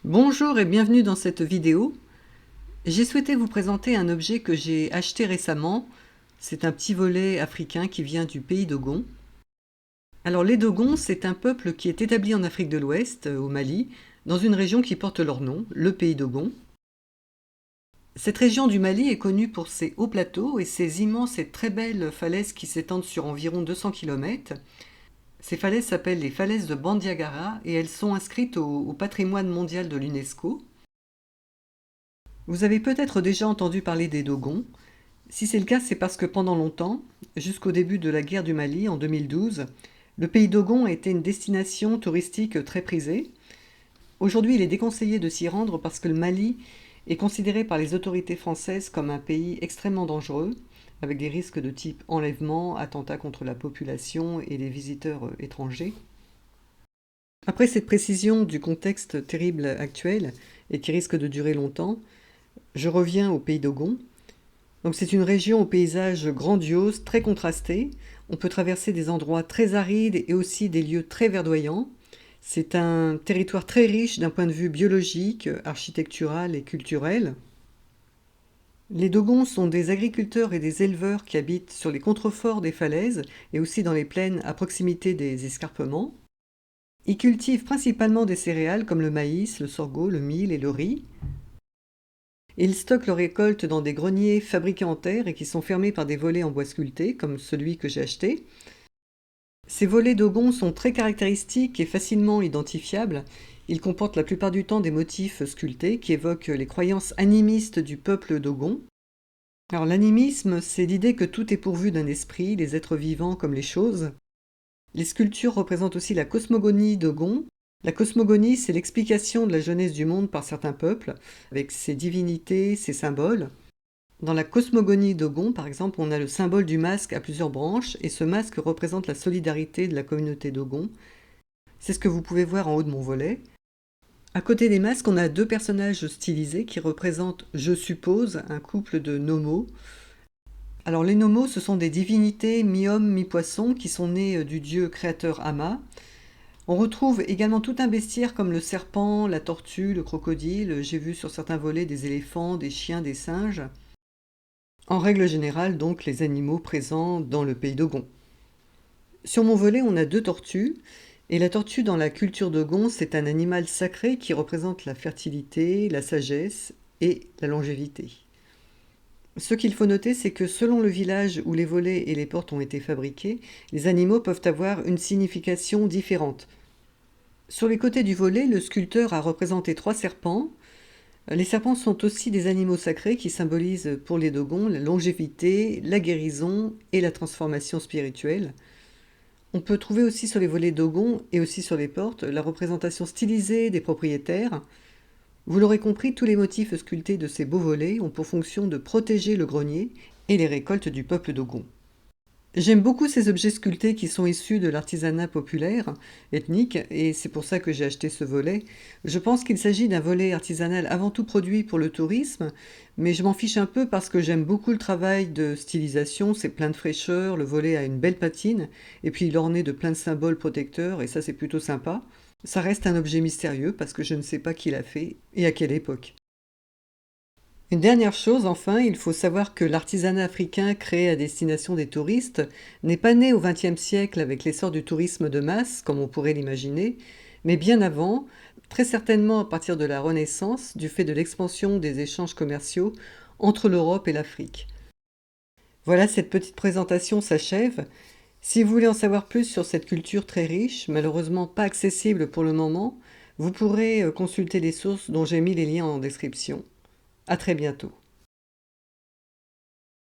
Bonjour et bienvenue dans cette vidéo. J'ai souhaité vous présenter un objet que j'ai acheté récemment. C'est un petit volet africain qui vient du pays Dogon. Alors les Dogons, c'est un peuple qui est établi en Afrique de l'Ouest, au Mali, dans une région qui porte leur nom, le pays Dogon. Cette région du Mali est connue pour ses hauts plateaux et ses immenses et très belles falaises qui s'étendent sur environ 200 km. Ces falaises s'appellent les falaises de Bandiagara et elles sont inscrites au patrimoine mondial de l'UNESCO. Vous avez peut-être déjà entendu parler des Dogons. Si c'est le cas, c'est parce que pendant longtemps, jusqu'au début de la guerre du Mali en 2012, le pays Dogon a été une destination touristique très prisée. Aujourd'hui, il est déconseillé de s'y rendre parce que le Mali est considéré par les autorités françaises comme un pays extrêmement dangereux, avec des risques de type enlèvement, attentats contre la population et les visiteurs étrangers. Après cette précision du contexte terrible actuel et qui risque de durer longtemps, je reviens au pays Dogon. Donc c'est une région au paysage grandiose, très contrasté. On peut traverser des endroits très arides et aussi des lieux très verdoyants. C'est un territoire très riche d'un point de vue biologique, architectural et culturel. Les Dogons sont des agriculteurs et des éleveurs qui habitent sur les contreforts des falaises et aussi dans les plaines à proximité des escarpements. Ils cultivent principalement des céréales comme le maïs, le sorgho, le mil et le riz. Ils stockent leurs récoltes dans des greniers fabriqués en terre et qui sont fermés par des volets en bois sculpté, comme celui que j'ai acheté. Ces volets Dogon sont très caractéristiques et facilement identifiables. Ils comportent la plupart du temps des motifs sculptés qui évoquent les croyances animistes du peuple Dogon. Alors l'animisme, c'est l'idée que tout est pourvu d'un esprit, les êtres vivants comme les choses. Les sculptures représentent aussi la cosmogonie Dogon. La cosmogonie, c'est l'explication de la jeunesse du monde par certains peuples, avec ses divinités, ses symboles. Dans la cosmogonie Dogon, par exemple, on a le symbole du masque à plusieurs branches, et ce masque représente la solidarité de la communauté Dogon. C'est ce que vous pouvez voir en haut de mon volet. À côté des masques, on a deux personnages stylisés qui représentent, je suppose, un couple de nomos. Alors les nomos, ce sont des divinités mi-homme, mi-poisson qui sont nées du dieu créateur Ama. On retrouve également tout un bestiaire comme le serpent, la tortue, le crocodile. J'ai vu sur certains volets des éléphants, des chiens, des singes. En règle générale, donc, les animaux présents dans le pays Dogon. Sur mon volet, on a deux tortues. Et la tortue, dans la culture Dogon, c'est un animal sacré qui représente la fertilité, la sagesse et la longévité. Ce qu'il faut noter, c'est que selon le village où les volets et les portes ont été fabriqués, les animaux peuvent avoir une signification différente. Sur les côtés du volet, le sculpteur a représenté 3 serpents. Les serpents sont aussi des animaux sacrés qui symbolisent pour les Dogons la longévité, la guérison et la transformation spirituelle. On peut trouver aussi sur les volets Dogon et aussi sur les portes la représentation stylisée des propriétaires. Vous l'aurez compris, tous les motifs sculptés de ces beaux volets ont pour fonction de protéger le grenier et les récoltes du peuple Dogon. J'aime beaucoup ces objets sculptés qui sont issus de l'artisanat populaire, ethnique, et c'est pour ça que j'ai acheté ce volet. Je pense qu'il s'agit d'un volet artisanal avant tout produit pour le tourisme, mais je m'en fiche un peu parce que j'aime beaucoup le travail de stylisation, c'est plein de fraîcheur, le volet a une belle patine, et puis il est orné de plein de symboles protecteurs, et ça c'est plutôt sympa. Ça reste un objet mystérieux parce que je ne sais pas qui l'a fait et à quelle époque. Une dernière chose, enfin, il faut savoir que l'artisanat africain créé à destination des touristes n'est pas né au XXe siècle avec l'essor du tourisme de masse, comme on pourrait l'imaginer, mais bien avant, très certainement à partir de la Renaissance, du fait de l'expansion des échanges commerciaux entre l'Europe et l'Afrique. Voilà, cette petite présentation s'achève. Si vous voulez en savoir plus sur cette culture très riche, malheureusement pas accessible pour le moment, vous pourrez consulter les sources dont j'ai mis les liens en description. À très bientôt.